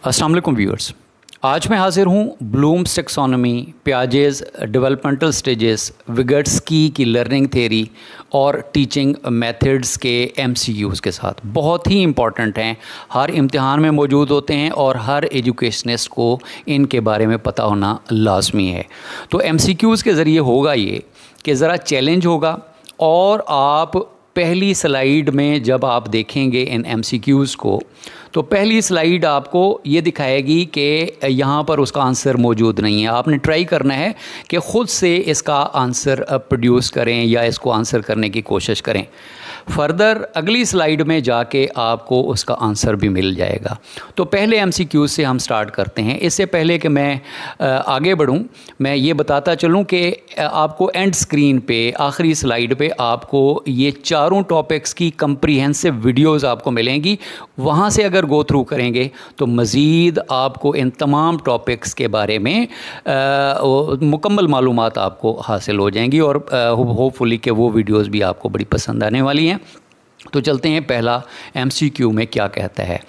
अस्सलाम वालेकुम व्यूअर्स। आज मैं हाजिर हूँ Bloom's taxonomy, Piaget's developmental stages, Vygotsky की लर्निंग थ्योरी और टीचिंग मेथड्स के MCQs के साथ। बहुत ही इम्पॉर्टेंट हैं, हर इम्तिहान में मौजूद होते हैं और हर एजुकेशनिस्ट को इनके बारे में पता होना लाजमी है। तो MCQs के ज़रिए होगा ये कि ज़रा चैलेंज होगा और आप पहली स्लाइड में जब आप देखेंगे इन MCQs को तो पहली स्लाइड आपको ये दिखाएगी कि यहाँ पर उसका आंसर मौजूद नहीं है। आपने ट्राई करना है कि ख़ुद से इसका आंसर प्रोड्यूस करें या इसको आंसर करने की कोशिश करें। फर्दर अगली स्लाइड में जाके आपको उसका आंसर भी मिल जाएगा। तो पहले MCQ से हम स्टार्ट करते हैं। इससे पहले कि मैं आगे बढ़ूं, मैं ये बताता चलूं कि आपको एंड स्क्रीन पे आखिरी स्लाइड पे आपको ये चारों टॉपिक्स की कंप्रीहेंसिव वीडियोस आपको मिलेंगी। वहाँ से अगर गो थ्रू करेंगे तो मज़ीद आपको इन तमाम टॉपिक्स के बारे में मुकम्मल मालूमात आपको हासिल हो जाएंगी और होपफुली कि वो वीडियोस भी आपको बड़ी पसंद आने वाली हैं। तो चलते हैं, पहला MCQ में क्या कहता है।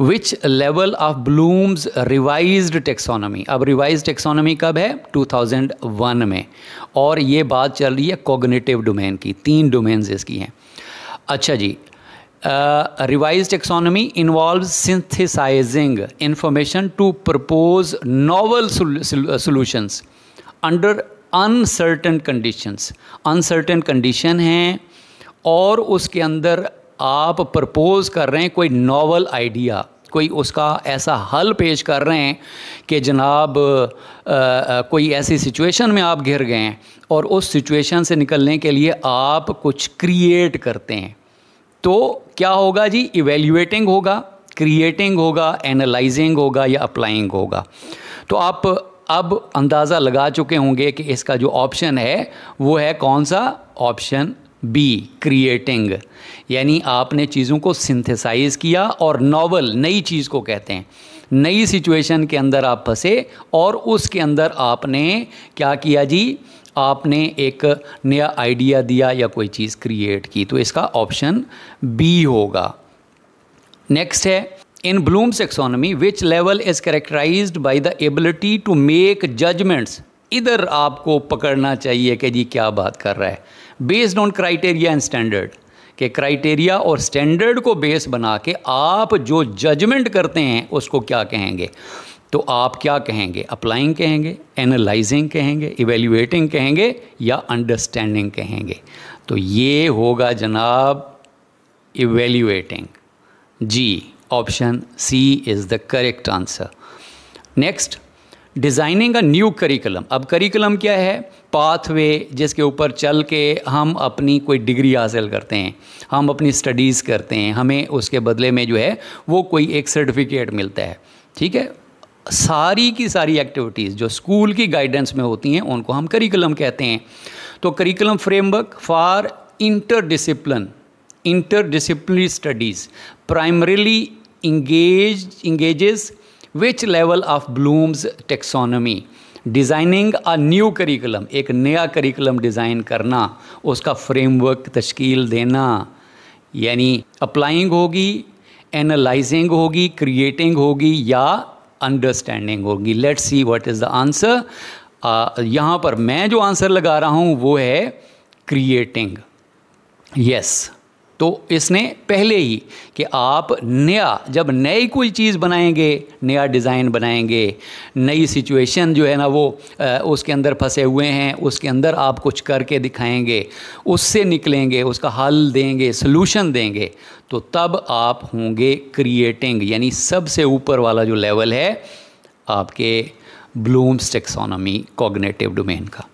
Which level of Bloom's revised taxonomy. अब रिवाइज्ड टेक्सोनॉमी कब है? 2001 में। और ये बात चल रही है कॉग्निटिव डोमेन की। 3 डोमेन्स इसकी हैं। अच्छा जी, revised taxonomy involves synthesizing information to propose novel solutions under uncertain conditions। uncertain condition हैं और उसके अंदर आप प्रपोज कर रहे हैं कोई नॉवल आइडिया, कोई उसका ऐसा हल पेश कर रहे हैं कि जनाब कोई ऐसी सिचुएशन में आप घिर गए हैं और उस सिचुएशन से निकलने के लिए आप कुछ क्रिएट करते हैं। तो क्या होगा जी? इवेल्युएटिंग होगा, क्रिएटिंग होगा, एनालाइजिंग होगा या अप्लाइंग होगा। तो आप अब अंदाज़ा लगा चुके होंगे कि इसका जो ऑप्शन है वो है कौन सा? Option B, creating. यानी आपने चीज़ों को सिंथेसाइज किया और नॉवल, नई चीज़ को कहते हैं। नई सिचुएशन के अंदर आप फंसे और उसके अंदर आपने क्या किया जी? आपने एक नया आइडिया दिया या कोई चीज़ क्रिएट की। तो इसका ऑप्शन B होगा। नेक्स्ट है, in Bloom's taxonomy which level is characterized by the ability to make judgments. इधर आपको पकड़ना चाहिए कि जी क्या बात कर रहा है। Based on criteria and standard, के क्राइटेरिया और स्टैंडर्ड को बेस बना के आप जो जजमेंट करते हैं उसको क्या कहेंगे? तो आप क्या कहेंगे? अप्लाइंग कहेंगे, एनालाइजिंग कहेंगे, इवेल्युएटिंग कहेंगे या अंडरस्टैंडिंग कहेंगे? तो ये होगा जनाब इवेल्युएटिंग। जी, option C is the correct answer. Next, designing a new curriculum. अब करिकुलम क्या है? पाथवे जिसके ऊपर चल के हम अपनी कोई डिग्री हासिल करते हैं, हम अपनी स्टडीज़ करते हैं, हमें उसके बदले में जो है वो कोई एक सर्टिफिकेट मिलता है। ठीक है, सारी की सारी एक्टिविटीज़ जो स्कूल की गाइडेंस में होती हैं उनको हम करिकुलम कहते हैं। तो curriculum framework for interdisciplinary studies primarily engages which level of Bloom's taxonomy। Designing a new curriculum, एक नया करिकुलम डिज़ाइन करना, उसका फ्रेमवर्क तश्कील देना, यानी अप्लाइंग होगी, एनालाइजिंग होगी, क्रिएटिंग होगी या अंडरस्टैंडिंग होगी। Let's see what is the answer. यहाँ पर मैं जो आंसर लगा रहा हूँ वो है क्रिएटिंग। यस, तो इसने पहले ही कि आप नया, जब नई कोई चीज़ बनाएंगे, नया डिज़ाइन बनाएंगे, नई सिचुएशन जो है ना वो उसके अंदर फंसे हुए हैं, उसके अंदर आप कुछ करके दिखाएंगे, उससे निकलेंगे, उसका हल देंगे, सलूशन देंगे, तो तब आप होंगे क्रिएटिंग। यानी सबसे ऊपर वाला जो लेवल है आपके ब्लूम्स टैक्सोनॉमी कॉग्निटिव डोमेन का।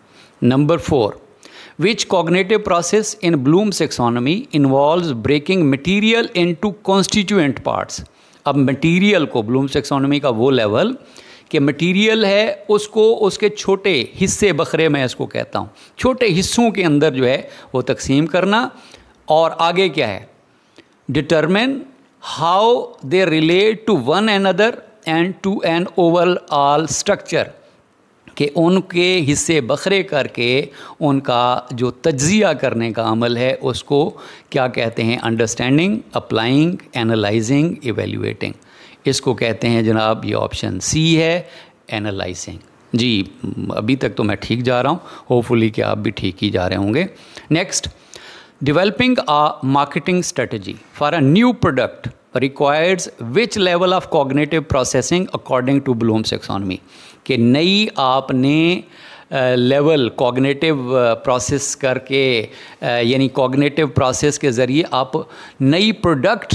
Number 4, which cognitive process in Bloom's taxonomy involves breaking material into constituent parts। अब मटेरियल को, ब्लूम्स टैक्सोनॉमी का वो लेवल कि मटेरियल है उसको उसके छोटे हिस्से, बखरे मैं इसको कहता हूँ, छोटे हिस्सों के अंदर जो है वो तकसीम करना। और आगे क्या है? Determine how they relate to one another and to an overall structure, कि उनके हिस्से बखरे करके उनका जो तज्जिया करने का अमल है उसको क्या कहते हैं? Understanding, applying, analysing, evaluating. इसको कहते हैं जनाब, ये ऑप्शन सी है, एनालाइजिंग। जी, अभी तक तो मैं ठीक जा रहा हूँ, होपफुली कि आप भी ठीक ही जा रहे होंगे। Next, developing a marketing strategy for a new product requires which level of cognitive processing according to Bloom's taxonomy. कि नई आपने लेवल कॉग्निटिव प्रोसेस करके यानी कॉग्निटिव प्रोसेस के ज़रिए आप नई प्रोडक्ट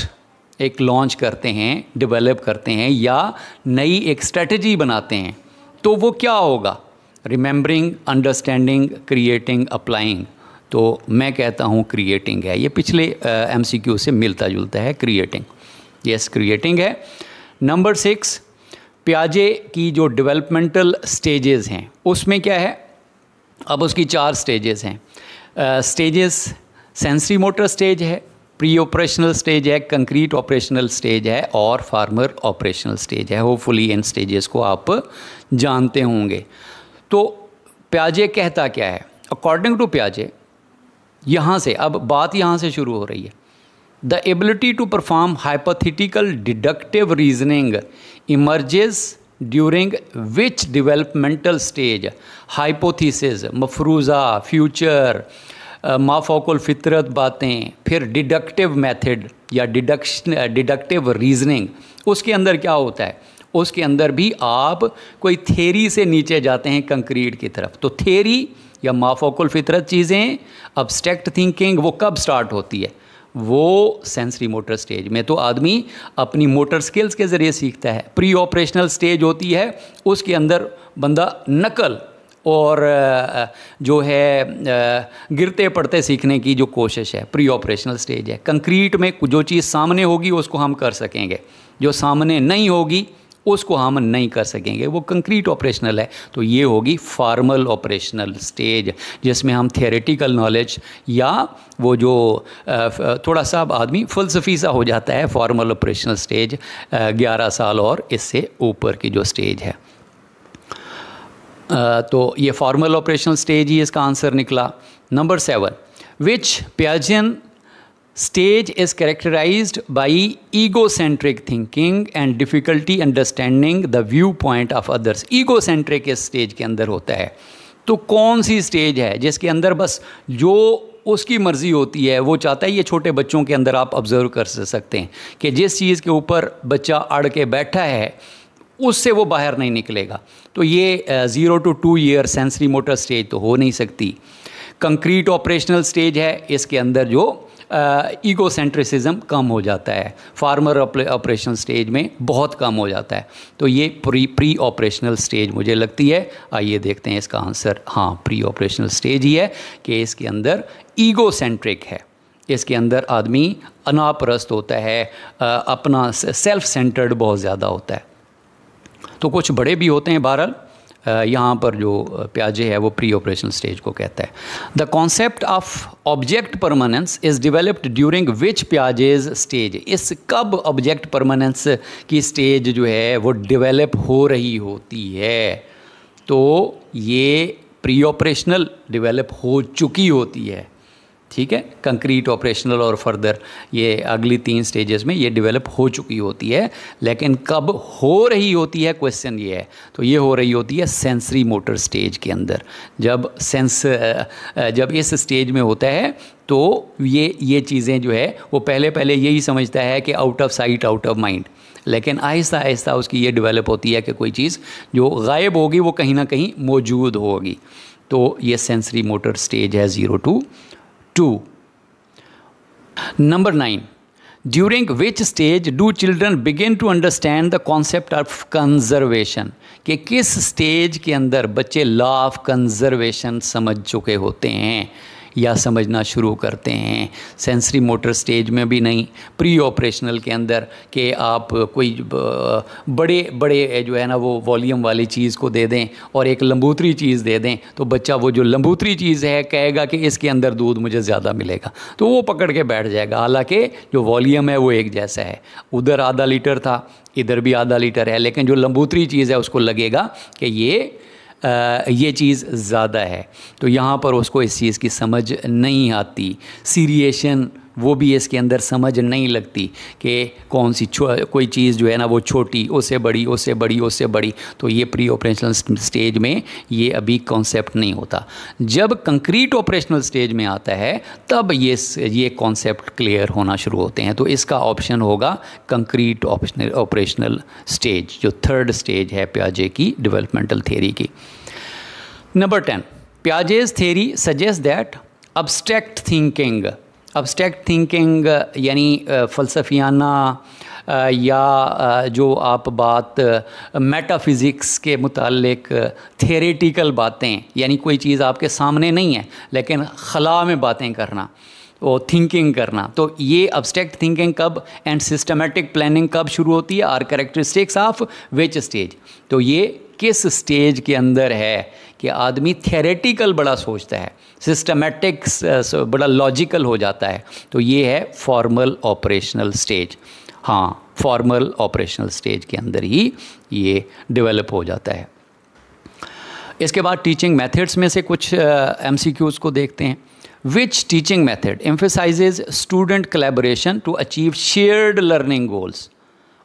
एक लॉन्च करते हैं, डेवलप करते हैं या नई एक स्ट्रेटजी बनाते हैं, तो वो क्या होगा? Remembering, understanding, creating, applying. तो मैं कहता हूँ क्रिएटिंग है। ये पिछले MCQ से मिलता जुलता है, क्रिएटिंग। यस, क्रिएटिंग है। नंबर 6, पियाजे की जो डेवलपमेंटल स्टेजेस हैं उसमें क्या है? अब उसकी 4 स्टेजेस हैं। स्टेजेस सेंसरी मोटर स्टेज है, प्री ऑपरेशनल स्टेज है, कंक्रीट ऑपरेशनल स्टेज है और फार्मर ऑपरेशनल स्टेज है। होपफुली इन स्टेजेस को आप जानते होंगे। तो पियाजे कहता क्या है? अकॉर्डिंग टू पियाजे, यहाँ से अब बात यहाँ से शुरू हो रही है। The ability to perform hypothetical deductive reasoning emerges during which developmental stage? Hypothesis, मफरूज़ा, फ्यूचर, माफौकुल फितरत बातें, फिर डिडक्टिव मेथड या डिडक्टिव रीजनिंग। उसके अंदर क्या होता है? उसके अंदर भी आप कोई थेरी से नीचे जाते हैं कंक्रीट की तरफ। तो थेरी या माफौकुल फितरत चीज़ें, अब्स्ट्रैक्ट थिंकिंग, वो कब स्टार्ट होती है? वो सेंसरी मोटर स्टेज में। तो आदमी अपनी मोटर स्किल्स के ज़रिए सीखता है। प्री ऑपरेशनल स्टेज होती है, उसके अंदर बंदा नकल और जो है गिरते पड़ते सीखने की जो कोशिश है, प्री ऑपरेशनल स्टेज है। कंक्रीट में जो चीज़ सामने होगी उसको हम कर सकेंगे, जो सामने नहीं होगी उसको हम नहीं कर सकेंगे, वो कंक्रीट ऑपरेशनल है। तो ये होगी फॉर्मल ऑपरेशनल स्टेज, जिसमें हम थियोरेटिकल नॉलेज या वो जो थोड़ा सा आदमी फ़लसफ़ी सा हो जाता है। फॉर्मल ऑपरेशनल स्टेज 11 साल और इससे ऊपर की जो स्टेज है। तो ये फॉर्मल ऑपरेशनल स्टेज ही इसका आंसर निकला। Number 7, which Piagetian stage is characterized by egocentric thinking and difficulty understanding the viewpoint of others। egocentric इस स्टेज के अंदर होता है। तो कौन सी स्टेज है जिसके अंदर बस जो उसकी मर्ज़ी होती है वो चाहता है? ये छोटे बच्चों के अंदर आप ऑब्ज़र्व कर सकते हैं कि जिस चीज़ के ऊपर बच्चा अड़ के बैठा है उससे वो बाहर नहीं निकलेगा। तो ये 0 to 2 year sensory motor stage तो हो नहीं सकती। कंक्रीट ऑपरेशनल स्टेज है, इसके अंदर जो ईगोसेंट्रिसिज्म कम हो जाता है। फार्मर ऑपरेशनल स्टेज में बहुत कम हो जाता है। तो ये प्री ऑपरेशनल स्टेज मुझे लगती है। आइए देखते हैं इसका आंसर। हाँ, प्री ऑपरेशनल स्टेज ही है कि इसके अंदर ईगोसेंट्रिक है, इसके अंदर आदमी अनापरस्त होता है, अपना सेल्फ सेंटर्ड बहुत ज़्यादा होता है। तो कुछ बड़े भी होते हैं। बहरहाल यहाँ पर जो पियाजे है वो प्री ऑपरेशनल स्टेज को कहता है। The concept of object permanence is developed during which Piaget's stage? इस कब ऑब्जेक्ट परमानेंस की स्टेज जो है वो डेवलप हो रही होती है? तो ये प्री ऑपरेशनल डेवलप हो चुकी होती है, ठीक है। कंक्रीट ऑपरेशनल और फर्दर ये अगली 3 स्टेजेस में ये डेवलप हो चुकी होती है। लेकिन कब हो रही होती है, क्वेश्चन ये है। तो ये हो रही होती है सेंसरी मोटर स्टेज के अंदर। जब इस स्टेज में होता है तो ये चीज़ें जो है वो पहले यही समझता है कि out of sight out of mind, लेकिन आहिस्ता आहिस्ता उसकी ये डेवलप होती है कि कोई चीज़ जो गायब होगी वो कहीं ना कहीं मौजूद होगी। तो ये सेंसरी मोटर स्टेज है 0 to 2। Number 9, during which stage do children begin to understand the concept of conservation? कि किस स्टेज के अंदर बच्चे लॉ ऑफ कंजर्वेशन समझ चुके होते हैं या समझना शुरू करते हैं? सेंसरी मोटर स्टेज में भी नहीं, प्री ऑपरेशनल के अंदर कि आप कोई बड़े जो है ना वो वॉल्यूम वाली चीज़ को दे दें और एक लंबूतरी चीज़ दे दें तो बच्चा वो जो लंबूतरी चीज़ है कहेगा कि इसके अंदर दूध मुझे ज़्यादा मिलेगा, तो वो पकड़ के बैठ जाएगा। हालांकि जो वॉल्यूम है वो एक जैसा है, उधर आधा लीटर था इधर भी आधा लीटर है, लेकिन जो लंबूतरी चीज़ है उसको लगेगा कि ये चीज़ ज़्यादा है। तो यहाँ पर उसको इस चीज़ की समझ नहीं आती। सीरिएशन वो भी इसके अंदर समझ नहीं लगती कि कौन सी कोई चीज़ जो है ना वो छोटी, उससे बड़ी, उससे बड़ी, उससे बड़ी। तो ये प्री ऑपरेशनल स्टेज में ये अभी कॉन्सेप्ट नहीं होता। जब कंक्रीट ऑपरेशनल स्टेज में आता है तब ये कॉन्सेप्ट क्लियर होना शुरू होते हैं। तो इसका ऑप्शन होगा कंक्रीट ऑपरेशनल स्टेज, जो थर्ड स्टेज है पियाजे की डेवलपमेंटल थ्योरी की। Number 10, पियाजे's theory suggests that abstract thinking यानी फ़लसफ़ियाना या जो आप बात मेटाफिज़िक्स के मुतालिक थियरेटिकल बातें, यानी कोई चीज़ आपके सामने नहीं है लेकिन ख़ला में बातें करना, वो थिंकिंग करना, तो ये अब्स्ट्रैक्ट थिंकिंग कब एंड सिस्टमेटिक प्लानिंग कब शुरू होती है? Are characteristics of which stage? तो ये किस स्टेज के अंदर है कि आदमी थियरेटिकल बड़ा सोचता है, सिस्टमेटिक्स बड़ा लॉजिकल हो जाता है। तो ये है फॉर्मल ऑपरेशनल स्टेज। हाँ, फॉर्मल ऑपरेशनल स्टेज के अंदर ही ये डेवलप हो जाता है। इसके बाद टीचिंग मेथड्स में से कुछ MCQs को देखते हैं। Which teaching method emphasizes student collaboration to achieve shared learning goals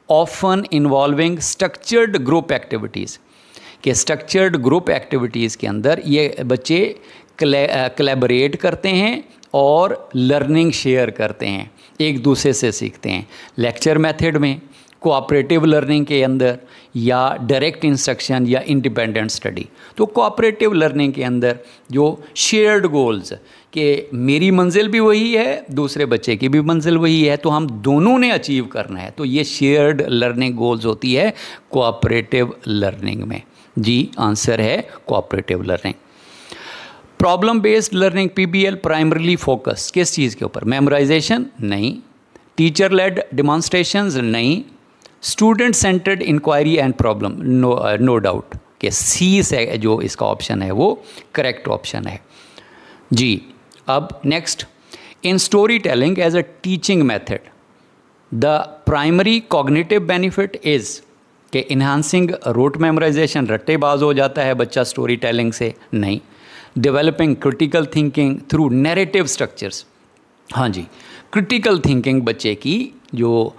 often involving structured group activities? कि स्ट्रक्चर्ड ग्रुप एक्टिविटीज़ के अंदर ये बच्चे कोलैबोरेट करते हैं और लर्निंग शेयर करते हैं, एक दूसरे से सीखते हैं। लेक्चर मेथड में, कोऑपरेटिव लर्निंग के अंदर, या डायरेक्ट इंस्ट्रक्शन या इंडिपेंडेंट स्टडी। तो कोऑपरेटिव लर्निंग के अंदर जो शेयर्ड गोल्स, कि मेरी मंजिल भी वही है, दूसरे बच्चे की भी मंजिल वही है, तो हम दोनों ने अचीव करना है, तो ये शेयर्ड लर्निंग गोल्स होती है कोऑपरेटिव लर्निंग में। जी, आंसर है cooperative learning. Problem based learning PBL primarily focus किस चीज़ के ऊपर? मेमोराइजेशन? नहीं। Teacher led demonstrations? नहीं। Student centred inquiry and problem? No doubt कि C से जो इसका ऑप्शन है वो करेक्ट ऑप्शन है। जी, अब next, in storytelling as a teaching method the primary cognitive benefit is कि इन्हांसिंग रूट मेमोराइजेशन, रट्टेबाज हो जाता है बच्चा स्टोरी टेलिंग से? नहीं। Developing critical thinking through narrative structures? हाँ जी, क्रिटिकल थिंकिंग बच्चे की जो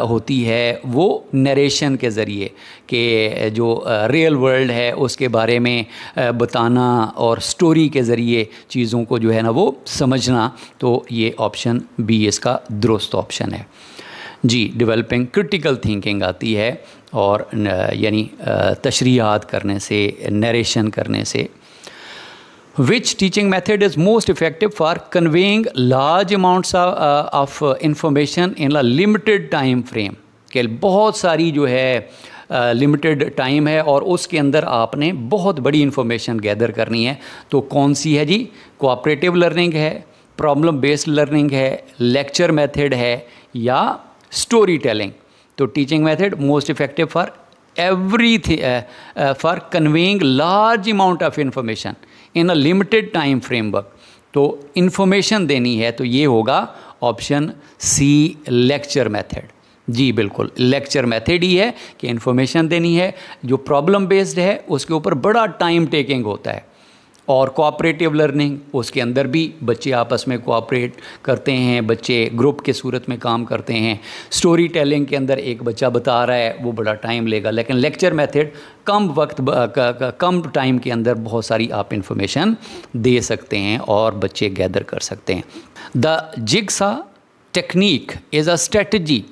होती है वो नरेशन के ज़रिए, कि जो रियल वर्ल्ड है उसके बारे में बताना और स्टोरी के ज़रिए चीज़ों को जो है ना वो समझना। तो ये ऑप्शन B इसका दुरुस्त ऑप्शन है। जी, डेवलपिंग क्रिटिकल थिंकिंग आती है और यानी तशरीहात करने से, नरेशन करने से। Which teaching method is most effective for conveying large amounts of information in a limited time frame? कि बहुत सारी जो है लिमिटेड टाइम है और उसके अंदर आपने बहुत बड़ी इंफॉर्मेशन गैदर करनी है। तो कौन सी है जी? कोऑपरेटिव लर्निंग है, प्रॉब्लम बेस्ड लर्निंग है, लेक्चर मेथड है, या स्टोरी टेलिंग? तो teaching method most effective for for conveying large amount of information in a limited time framework. तो इंफॉर्मेशन देनी है तो ये होगा ऑप्शन C, लेक्चर मेथड। जी बिल्कुल, लेक्चर मेथड ही है कि इंफॉर्मेशन देनी है। जो प्रॉब्लम बेस्ड है उसके ऊपर बड़ा टाइम टेकिंग होता है, और कोऑपरेटिव लर्निंग उसके अंदर भी बच्चे आपस में कोऑपरेट करते हैं, बच्चे ग्रुप के सूरत में काम करते हैं। स्टोरी टेलिंग के अंदर एक बच्चा बता रहा है, वो बड़ा टाइम लेगा, लेकिन लेक्चर मेथड कम वक्त कम टाइम के अंदर बहुत सारी आप इंफॉर्मेशन दे सकते हैं और बच्चे गैदर कर सकते हैं। The jigsaw technique is a strategy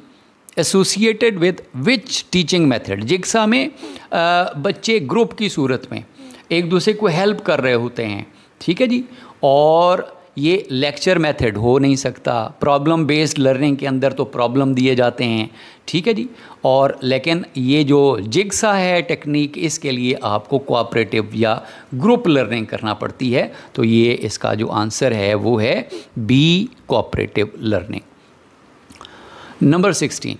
associated with which teaching method? Jigsaw में बच्चे ग्रुप की सूरत में एक दूसरे को हेल्प कर रहे होते हैं, ठीक है जी, और ये लेक्चर मेथड हो नहीं सकता। प्रॉब्लम बेस्ड लर्निंग के अंदर तो प्रॉब्लम दिए जाते हैं, ठीक है जी, और लेकिन ये जो जिगसा है टेक्निक, इसके लिए आपको कोऑपरेटिव या ग्रुप लर्निंग करना पड़ती है। तो ये इसका जो आंसर है वो है B, cooperative learning. Number 16,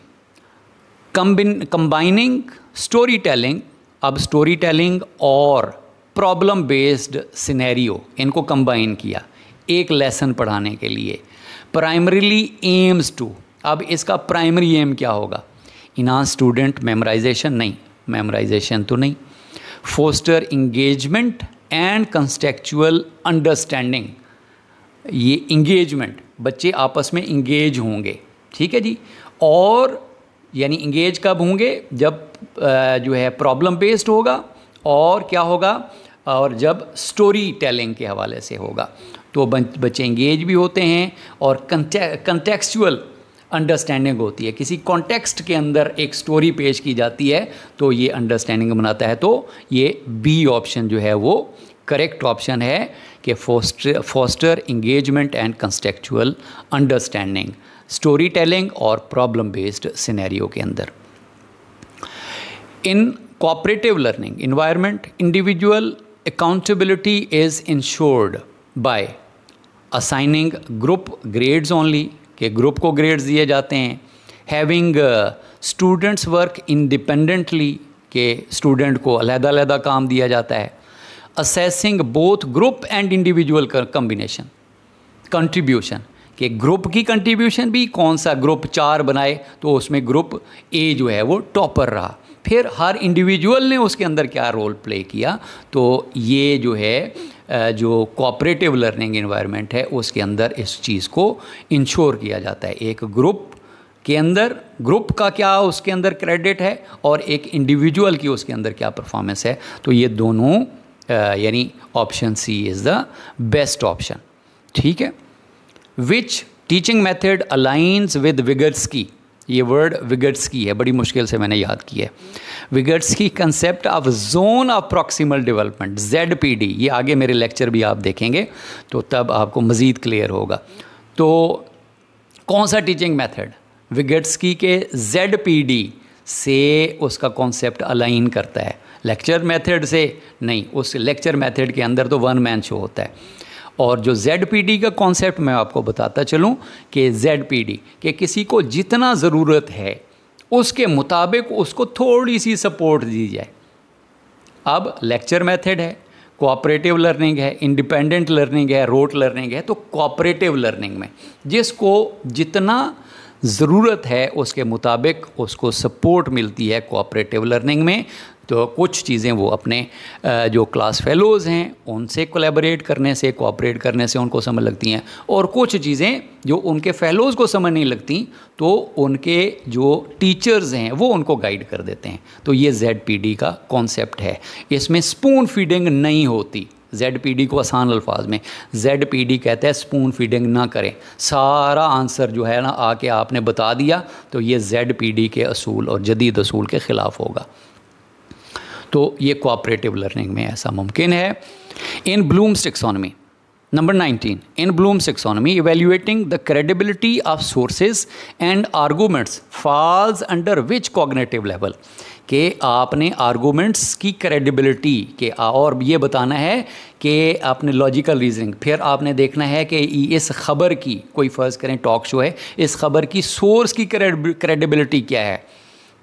combining story telling. अब स्टोरी टेलिंग और प्रॉब्लम बेस्ड सिनेरियो, इनको कंबाइन किया एक लेसन पढ़ाने के लिए। प्राइमरीली एम्स टू, अब इसका प्राइमरी एम क्या होगा? Enhance student memorization? नहीं, मेमोराइजेशन तो नहीं। Foster engagement and contextual understanding, ये इंगेजमेंट, बच्चे आपस में इंगेज होंगे, ठीक है जी। और यानी इंगेज कब होंगे, जब जो है प्रॉब्लम बेस्ड होगा, और क्या होगा, और जब स्टोरी टेलिंग के हवाले से होगा, तो बच्चे इंगेज भी होते हैं। और कंटेक्चुअल अंडरस्टैंडिंग होती है, किसी कॉन्टेक्स्ट के अंदर एक स्टोरी पेश की जाती है तो ये अंडरस्टैंडिंग बनाता है। तो ये बी ऑप्शन जो है वो करेक्ट ऑप्शन है कि foster engagement and contextual understanding storytelling और प्रॉब्लम बेस्ड सिनेरियो के अंदर। In cooperative learning environment, individual accountability is ensured by assigning group grades only, कि ग्रुप को ग्रेड्स दिए जाते हैं, हैविंग स्टूडेंट्स वर्क इंडिपेंडेंटली, के स्टूडेंट को अलग-अलग काम दिया जाता है, assessing both group and individual combination contribution, कि ग्रुप की कंट्रीब्यूशन भी, कौन सा ग्रुप 4 बनाए तो उसमें ग्रुप ए जो है वो टॉपर रहा, फिर हर इंडिविजुअल ने उसके अंदर क्या रोल प्ले किया। तो ये जो है जो कोऑपरेटिव लर्निंग एनवायरनमेंट है उसके अंदर इस चीज़ को इंश्योर किया जाता है। एक ग्रुप के अंदर ग्रुप का क्या उसके अंदर क्रेडिट है और एक इंडिविजुअल की उसके अंदर क्या परफॉर्मेंस है। तो ये दोनों यानी option C is the best option, ठीक है। Which teaching method aligns with Vygotsky, ये वर्ड विगट्स्की है, बड़ी मुश्किल से मैंने याद किया है। Vygotsky concept of zone of proximal development, ZPD, ये आगे मेरे लेक्चर भी आप देखेंगे तो तब आपको मज़ीद क्लियर होगा। तो कौन सा टीचिंग मेथड विगट्स्की के ZPD से उसका कॉन्सेप्ट अलाइन करता है, लेक्चर मेथड से नहीं, उस लेक्चर मेथड के अंदर तो वन मैन शो होता है। और जो ZPD का कॉन्सेप्ट मैं आपको बताता चलूँ कि ZPD कि किसी को जितना ज़रूरत है उसके मुताबिक उसको थोड़ी सी सपोर्ट दी जाए। अब लेक्चर मेथड है, कोऑपरेटिव लर्निंग है, इंडिपेंडेंट लर्निंग है, रोट लर्निंग है। तो कोऑपरेटिव लर्निंग में जिसको जितना ज़रूरत है उसके मुताबिक उसको सपोर्ट मिलती है कोऑपरेटिव लर्निंग में। तो कुछ चीज़ें वो अपने जो क्लास फेलोज़ हैं उनसे कोलैबोरेट करने से, कोऑपरेट करने से उनको समझ लगती हैं, और कुछ चीज़ें जो उनके फेलोज़ को समझ नहीं लगती तो उनके जो टीचर्स हैं वो उनको गाइड कर देते हैं। तो ये ZPD का कॉन्सेप्ट है। इसमें स्पून फीडिंग नहीं होती। ZPD को आसान अल्फाज में ZPD कहता है स्पून फीडिंग ना करें, सारा आंसर जो है ना आके आपने बता दिया, तो ये ZPD के असूल और जदीद असूल के ख़िलाफ़ होगा। तो ये कोऑपरेटिव लर्निंग में ऐसा मुमकिन है। In Bloom's taxonomy number 19, in Bloom's taxonomy evaluating the credibility of sources and arguments falls under which cognitive level, कि आपने आर्गूमेंट्स की क्रेडिबिलिटी के और ये बताना है कि आपने लॉजिकल रीजनिंग, फिर आपने देखना है कि इस ख़बर की, कोई फ़र्ज़ करें टॉक शो है, इस ख़बर की सोर्स की क्रेडिबिलिटी क्या है।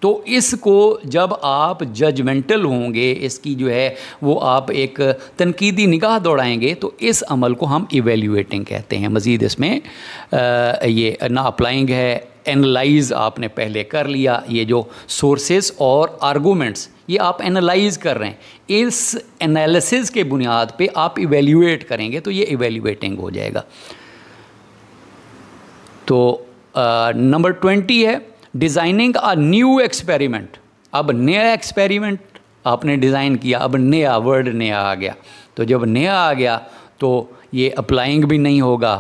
तो इसको जब आप जजमेंटल होंगे, इसकी जो है वो आप एक तनकीदी निगाह दौड़ाएंगे, तो इस अमल को हम इवेल्यूएटिंग कहते हैं। मज़ीद इसमें ये ना अप्लाइंग है, एनालाइज आपने पहले कर लिया, ये जो सोर्सेस और आर्गूमेंट्स ये आप एनालाइज कर रहे हैं, इस एनालिसिस के बुनियाद पे आप इवेल्यूएट करेंगे तो ये इवेल्यूएटिंग हो जाएगा। तो नंबर 20 है डिज़ाइनिंग अ न्यू एक्सपेरिमेंट। अब नया एक्सपेरिमेंट आपने डिज़ाइन किया, अब नया वर्ड नया आ गया, तो जब नया आ गया तो ये अप्लाइंग भी नहीं होगा,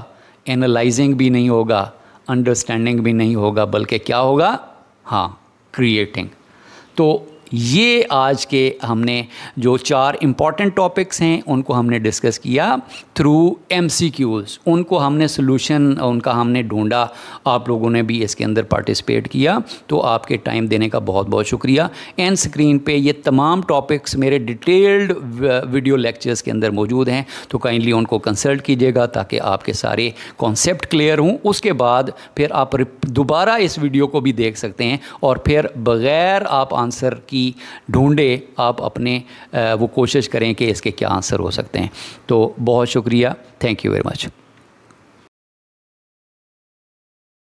एनालाइजिंग भी नहीं होगा, अंडरस्टैंडिंग भी नहीं होगा, बल्कि क्या होगा, हाँ, क्रिएटिंग। तो ये आज के हमने जो 4 इम्पॉर्टेंट टॉपिक्स हैं उनको हमने डिस्कस किया थ्रू MCQs, उनको हमने सोल्यूशन उनका हमने ढूंढा, आप लोगों ने भी इसके अंदर पार्टिसिपेट किया, तो आपके टाइम देने का बहुत बहुत शुक्रिया। एंड स्क्रीन पे ये तमाम टॉपिक्स मेरे डिटेल्ड वीडियो लेक्चर्स के अंदर मौजूद हैं, तो काइंडली उनको कंसल्ट कीजिएगा ताकि आपके सारे कॉन्सेप्ट क्लियर हों। उसके बाद फिर आप दोबारा इस वीडियो को भी देख सकते हैं और फिर बग़ैर आप आंसर की ढूंढे आप अपने वो कोशिश करें कि इसके क्या आंसर हो सकते हैं। तो बहुत शुक्रिया, थैंक यू वेरी मच।